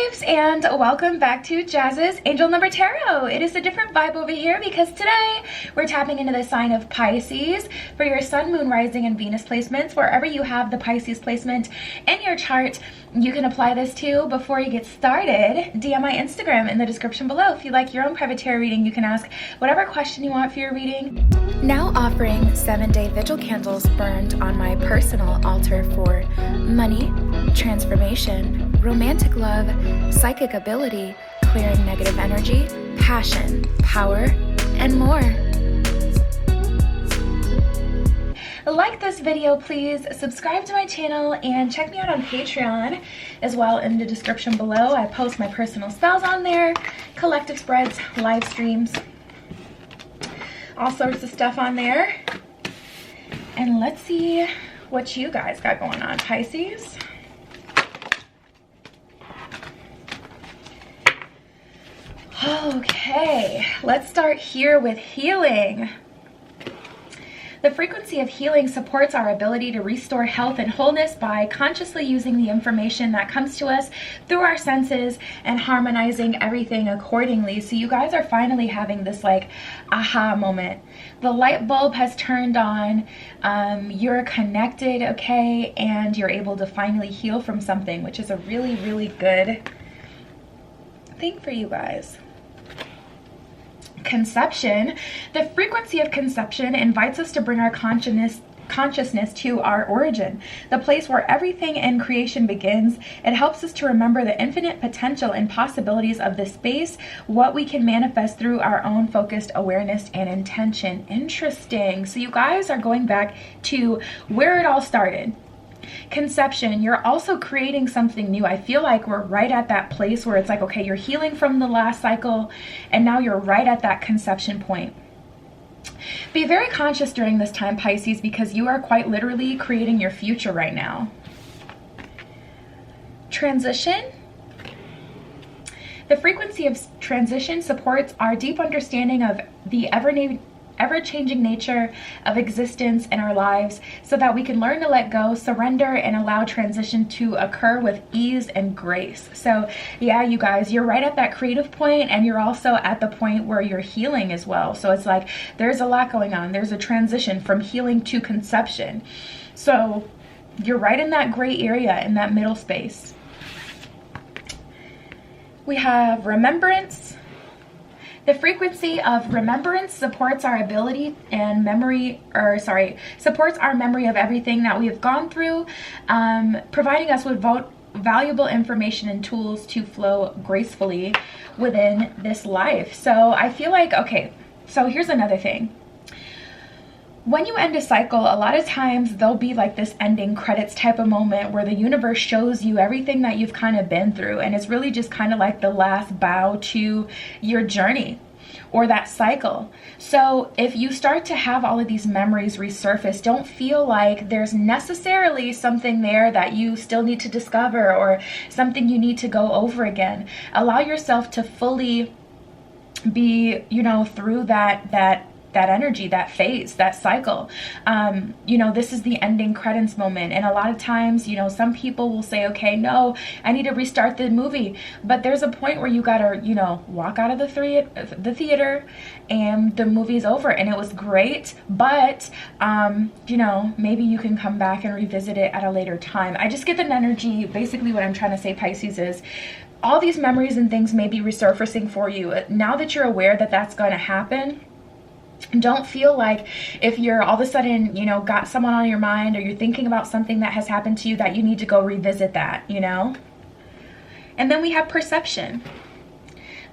peeps, and welcome back to Jazz's Angel Number Tarot. It is a different vibe over here because today we're tapping into the sign of Pisces for your Sun, Moon, Rising, and Venus placements. Wherever you have the Pisces placement in your chart, you can apply this to. Before you get started, DM my Instagram in the description below. If you like your own private tarot reading, you can ask whatever question you want for your reading. Now offering 7-day vigil candles burned on my personal altar for money, transformation, romantic love, psychic ability, clearing negative energy, passion, power, and more. Like this video, please. Subscribe to my channel and check me out on Patreon as well in the description below. I post my personal spells on there, collective spreads, live streams, all sorts of stuff on there. And let's see what you guys got going on, Pisces. Okay, let's start here with healing. The frequency of healing supports our ability to restore health and wholeness by consciously using the information that comes to us through our senses and harmonizing everything accordingly. So you guys are finally having this like aha moment. The light bulb has turned on, you're connected, okay, and you're able to finally heal from something, which is a really, really good thing for you guys. Conception. The frequency of conception invites us to bring our consciousness to our origin, the place where everything in creation begins. It helps us to remember the infinite potential and possibilities of this space, what we can manifest through our own focused awareness and intention. Interesting. So you guys are going back to where it all started. Conception, you're also creating something new. I feel like we're right at that place where it's like, okay, you're healing from the last cycle and now you're right at that conception point. Be very conscious during this time, Pisces, because you are quite literally creating your future right now. Transition. The frequency of transition supports our deep understanding of the ever-changing nature of existence in our lives so that we can learn to let go, surrender, and allow transition to occur with ease and grace. So yeah, you guys, you're right at that creative point and you're also at the point where you're healing as well. So it's like there's a lot going on. There's a transition from healing to conception. So you're right in that gray area, in that middle space. We have remembrance. The frequency of remembrance supports our ability and supports our memory of everything that we have gone through, providing us with valuable information and tools to flow gracefully within this life. So I feel like, okay, so here's another thing. When you end a cycle, a lot of times there'll be like this ending credits type of moment where the universe shows you everything that you've kind of been through, and it's really just kind of like the last bow to your journey or that cycle. So if you start to have all of these memories resurface, don't feel like there's necessarily something there that you still need to discover or something you need to go over again. Allow yourself to fully be, you know, through that energy, that phase, that cycle. You know, this is the ending credits moment. And a lot of times, you know, some people will say, okay, no, I need to restart the movie. But there's a point where you gotta, you know, walk out of the theater and the movie's over. And it was great, but, you know, maybe you can come back and revisit it at a later time. I just get an energy. Basically what I'm trying to say, Pisces, is all these memories and things may be resurfacing for you. Now that you're aware that that's going to happen, don't feel like if you're all of a sudden, you know, got someone on your mind or you're thinking about something that has happened to you that you need to go revisit that, you know? And then we have perception.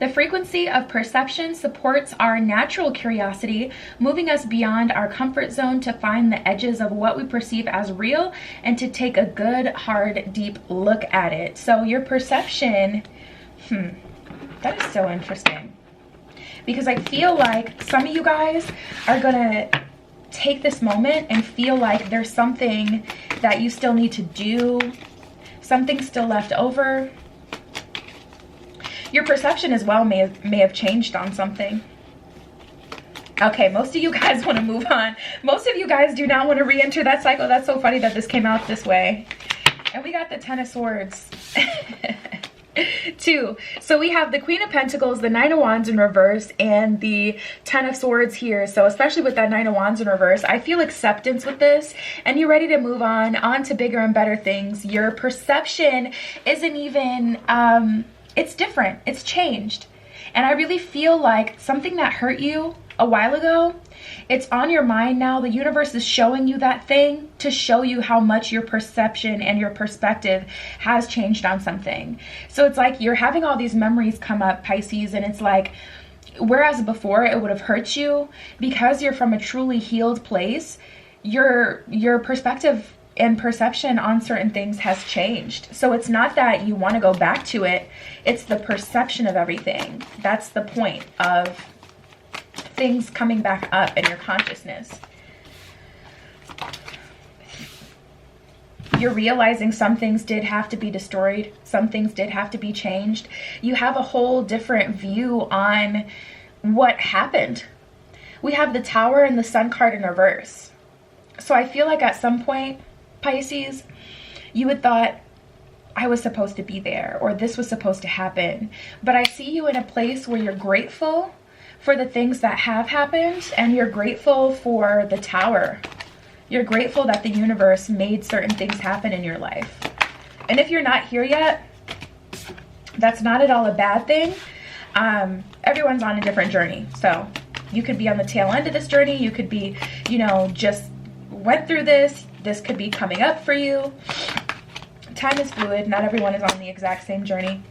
The frequency of perception supports our natural curiosity, moving us beyond our comfort zone to find the edges of what we perceive as real and to take a good, hard, deep look at it. So your perception, that is so interesting. Because I feel like some of you guys are gonna take this moment and feel like there's something that you still need to do, something still left over. Your perception as well may have changed on something. Okay, most of you guys want to move on. Most of you guys do not want to re-enter that cycle. That's so funny that this came out this way. And we got the Ten of Swords. Two. So we have the Queen of Pentacles, the Nine of Wands in reverse, and the Ten of Swords here. So especially with that Nine of Wands in reverse, I feel acceptance with this, and you're ready to move on to bigger and better things. Your perception isn't even, it's different. It's changed. And I really feel like something that hurt you a while ago, it's on your mind now. The universe is showing you that thing to show you how much your perception and your perspective has changed on something. So it's like you're having all these memories come up, Pisces, and it's like, whereas before it would have hurt you, because you're from a truly healed place, your perspective and perception on certain things has changed. So it's not that you want to go back to it, it's the perception of everything. That's the point of things coming back up in your consciousness. You're realizing some things did have to be destroyed, some things did have to be changed. You have a whole different view on what happened. We have the Tower and the Sun card in reverse. So I feel like at some point, Pisces, you had thought, I was supposed to be there, or this was supposed to happen. But I see you in a place where you're grateful for the things that have happened, and you're grateful for the Tower. You're grateful that the universe made certain things happen in your life. And if you're not here yet, that's not at all a bad thing. Everyone's on a different journey. So you could be on the tail end of this journey. You could be, you know, just went through this. This could be coming up for you. Time is fluid. Not everyone is on the exact same journey.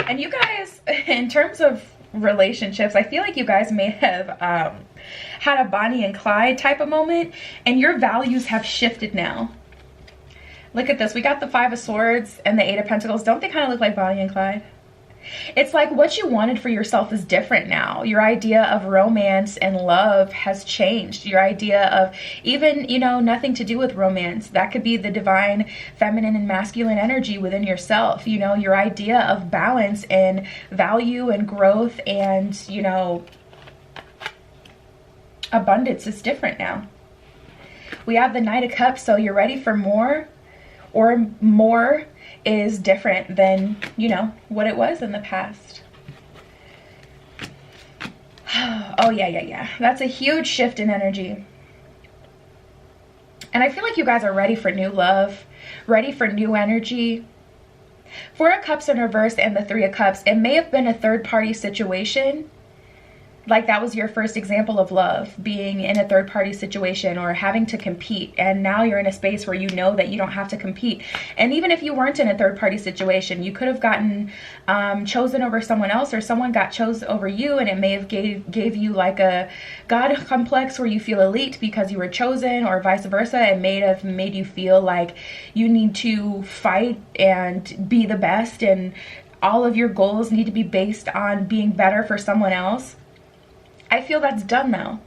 And you guys, in terms of relationships, I feel like you guys may have had a Bonnie and Clyde type of moment, and your values have shifted now. Look at this. We got the Five of Swords and the Eight of Pentacles. Don't they kind of look like Bonnie and Clyde? It's like what you wanted for yourself is different now. Your idea of romance and love has changed. Your idea of even, you know, nothing to do with romance. That could be the divine feminine and masculine energy within yourself. You know, your idea of balance and value and growth and, you know, abundance is different now. We have the Knight of Cups, so you're ready for more, or more is different than, you know, what it was in the past. Oh, yeah. That's a huge shift in energy. And I feel like you guys are ready for new love, ready for new energy. Four of Cups in reverse and the Three of Cups. It may have been a third-party situation. Like that was your first example of love, being in a third-party situation or having to compete. And now you're in a space where you know that you don't have to compete. And even if you weren't in a third-party situation, you could have gotten chosen over someone else, or someone got chosen over you, and it may have gave you like a God complex where you feel elite because you were chosen, or vice versa. It may have made you feel like you need to fight and be the best, and all of your goals need to be based on being better for someone else. I feel that's done now.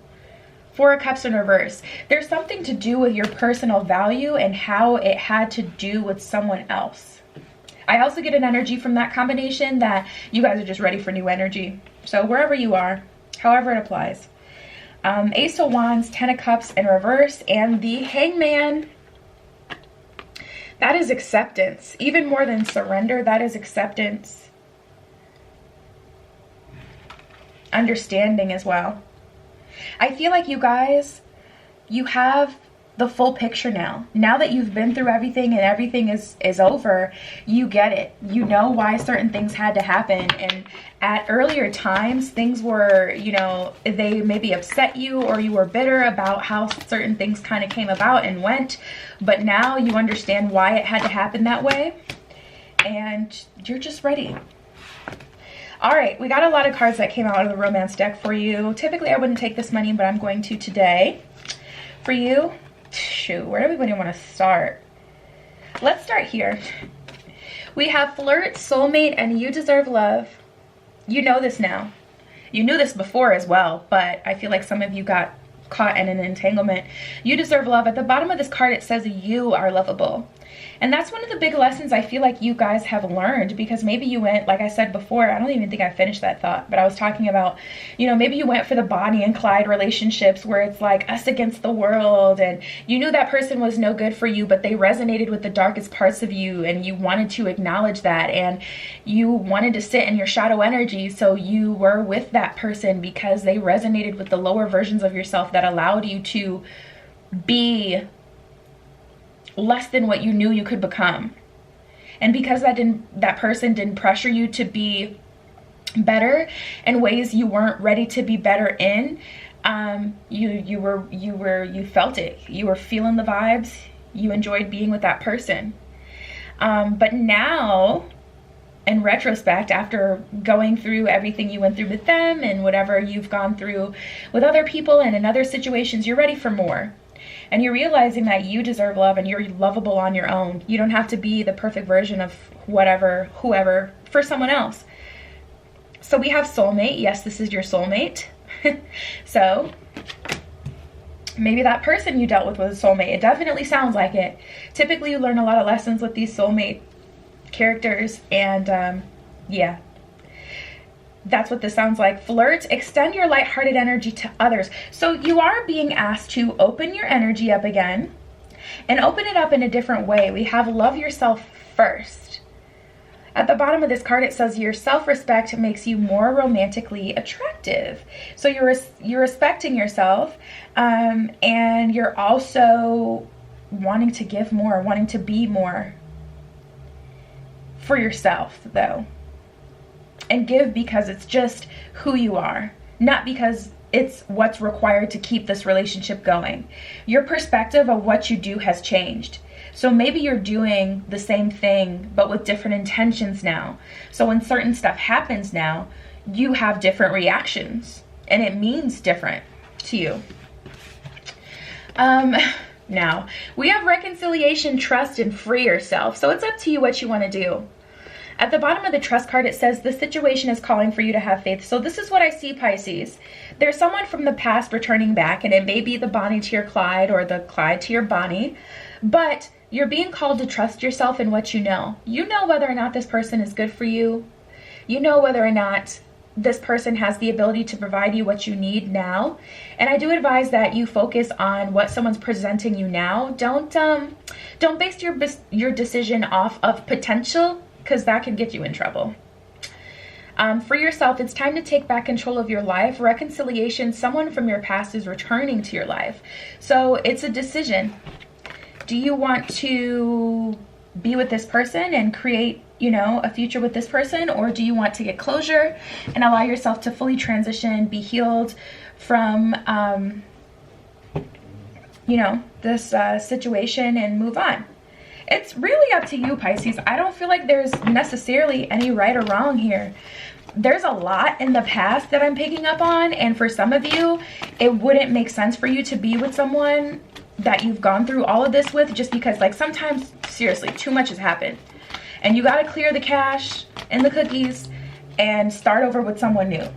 Four of Cups in reverse. There's something to do with your personal value and how it had to do with someone else. I also get an energy from that combination that you guys are just ready for new energy. So wherever you are, however it applies. Ace of Wands, Ten of Cups in reverse, and the Hangman. That is acceptance. Even more than surrender, that is acceptance. Understanding as well. I feel like you guys, you have the full picture now. Now that you've been through everything and everything is over, you get it. You know why certain things had to happen. And at earlier times, things were, you know, they maybe upset you, or you were bitter about how certain things kind of came about and went. But now you understand why it had to happen that way. And you're just ready. All right, we got a lot of cards that came out of the romance deck for you. Typically, I wouldn't take this many, but I'm going to today. For you, shoot, where do we want to start? Let's start here. We have flirt, soulmate, and you deserve love. You know this now. You knew this before as well, but I feel like some of you got caught in an entanglement. You deserve love. At the bottom of this card, it says you are lovable. And that's one of the big lessons I feel like you guys have learned, because maybe you went, like I said before, I don't even think I finished that thought, but I was talking about, you know, maybe you went for the Bonnie and Clyde relationships where it's like us against the world, and you knew that person was no good for you, but they resonated with the darkest parts of you, and you wanted to acknowledge that, and you wanted to sit in your shadow energy, so you were with that person because they resonated with the lower versions of yourself that allowed you to be less than what you knew you could become. And because that person didn't pressure you to be better in ways you weren't ready to be better in, you felt it. You were feeling the vibes. You enjoyed being with that person. But now, in retrospect, after going through everything you went through with them and whatever you've gone through with other people and in other situations, you're ready for more. And you're realizing that you deserve love and you're lovable on your own. You don't have to be the perfect version of whoever for someone else. So we have soulmate. Yes, this is your soulmate. So maybe that person you dealt with was a soulmate. It definitely sounds like it. Typically you learn a lot of lessons with these soulmate characters, and yeah. That's what this sounds like. Flirt, extend your lighthearted energy to others. So you are being asked to open your energy up again and open it up in a different way. We have love yourself first. At the bottom of this card, it says your self-respect makes you more romantically attractive. So you're respecting yourself, and you're also wanting to give more, wanting to be more for yourself, though. And give because it's just who you are, not because it's what's required to keep this relationship going. Your perspective of what you do has changed. So maybe you're doing the same thing, but with different intentions now. So when certain stuff happens now, you have different reactions, and it means different to you. Now, we have reconciliation, trust, and free yourself. So it's up to you what you want to do. At the bottom of the trust card, it says the situation is calling for you to have faith. So this is what I see, Pisces. There's someone from the past returning back, and it may be the Bonnie to your Clyde or the Clyde to your Bonnie, but you're being called to trust yourself in what you know. You know whether or not this person is good for you. You know whether or not this person has the ability to provide you what you need now. And I do advise that you focus on what someone's presenting you now. Don't base your decision off of potential, because that can get you in trouble. For yourself, it's time to take back control of your life. Reconciliation, someone from your past is returning to your life. So it's a decision. Do you want to be with this person and create, you know, a future with this person? Or do you want to get closure and allow yourself to fully transition, be healed from, you know, this situation and move on? It's really up to you, Pisces. I don't feel like there's necessarily any right or wrong here. There's a lot in the past that I'm picking up on, and for some of you, it wouldn't make sense for you to be with someone that you've gone through all of this with, just because, like, sometimes, seriously, too much has happened. And you got to clear the cache and the cookies and start over with someone new.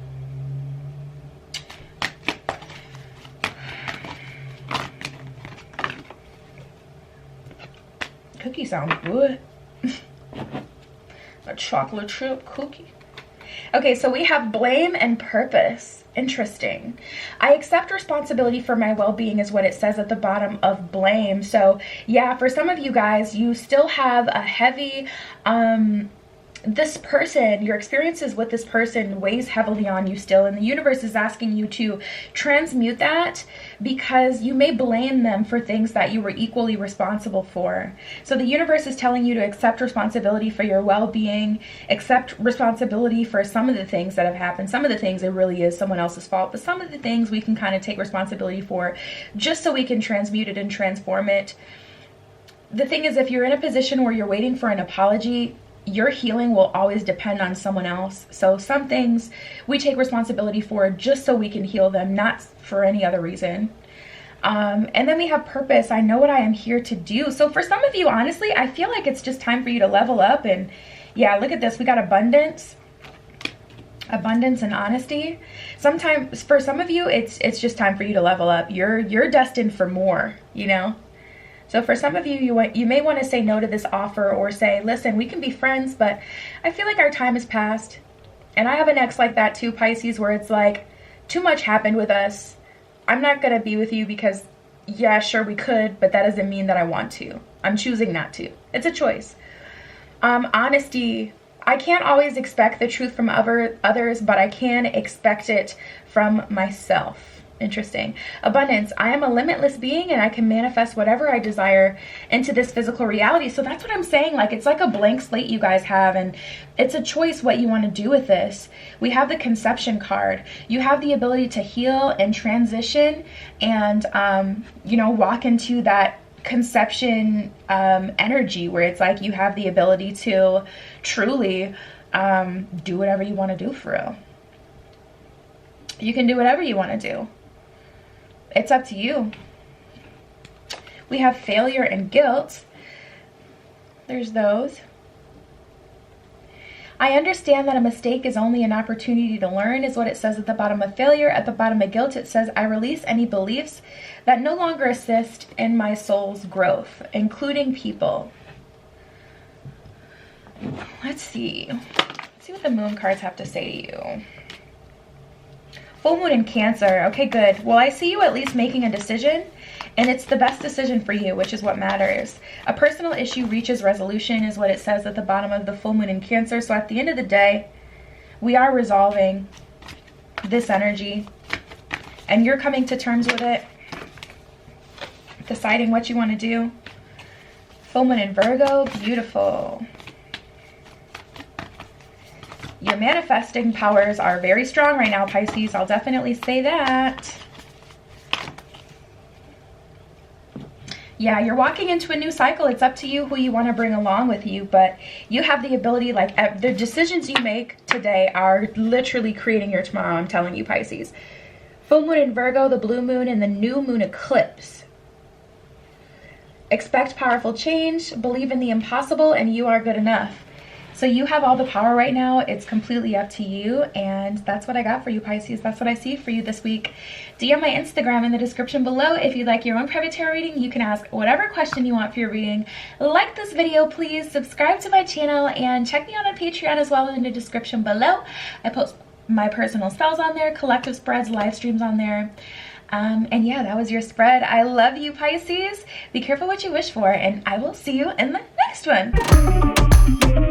Cookie sounds good. A chocolate chip cookie. Okay, so we have blame and purpose. Interesting. I accept responsibility for my well-being is what it says at the bottom of blame. So yeah, for some of you guys, you still have a heavy, this person, your experiences with this person weighs heavily on you still, and the universe is asking you to transmute that, because you may blame them for things that you were equally responsible for. So the universe is telling you to accept responsibility for your well-being, accept responsibility for some of the things that have happened. Some of the things it really is someone else's fault, but some of the things we can kind of take responsibility for, just so we can transmute it and transform it. The thing is, if you're in a position where you're waiting for an apology, your healing will always depend on someone else. So some things we take responsibility for just so we can heal them, not for any other reason. And then we have purpose. I know what I am here to do. So for some of you, honestly, I feel like it's just time for you to level up. And yeah, look at this. We got abundance and honesty. Sometimes for some of you, it's just time for you to level up. You're destined for more, you know. So for some of you, you may want to say no to this offer, or say, listen, we can be friends, but I feel like our time has passed. And I have an ex like that too, Pisces, where it's like, too much happened with us. I'm not going to be with you because, yeah, sure, we could, but that doesn't mean that I want to. I'm choosing not to. It's a choice. Honesty. I can't always expect the truth from others, but I can expect it from myself. Interesting. Abundance. I am a limitless being and I can manifest whatever I desire into this physical reality. So that's what I'm saying. Like, it's like a blank slate you guys have, and it's a choice what you want to do with this. We have the conception card. You have the ability to heal and transition and, you know, walk into that conception energy where it's like you have the ability to truly do whatever you want to do for real. You can do whatever you want to do. It's up to you. We have failure and guilt. There's those. I understand that a mistake is only an opportunity to learn, is what it says at the bottom of failure. At the bottom of guilt, it says, I release any beliefs that no longer assist in my soul's growth, including people. Let's see. Let's see what the moon cards have to say to you. Full moon in Cancer. Okay, good. Well, I see you at least making a decision, and it's the best decision for you, which is what matters. A personal issue reaches resolution, is what it says at the bottom of the full moon in Cancer. So at the end of the day, we are resolving this energy, and you're coming to terms with it, deciding what you want to do. Full moon in Virgo. Beautiful. Your manifesting powers are very strong right now, Pisces. I'll definitely say that. Yeah, you're walking into a new cycle. It's up to you who you want to bring along with you, but you have the ability, like, the decisions you make today are literally creating your tomorrow. I'm telling you, Pisces. Full moon in Virgo, the blue moon, and the new moon eclipse. Expect powerful change, believe in the impossible, and you are good enough. So you have all the power right now. It's completely up to you. And that's what I got for you, Pisces. That's what I see for you this week. DM my Instagram in the description below. If you'd like your own private tarot reading, you can ask whatever question you want for your reading. Like this video, please. Subscribe to my channel and check me out on Patreon as well in the description below. I post my personal spells on there, collective spreads, live streams on there. And yeah, that was your spread. I love you, Pisces. Be careful what you wish for, and I will see you in the next one.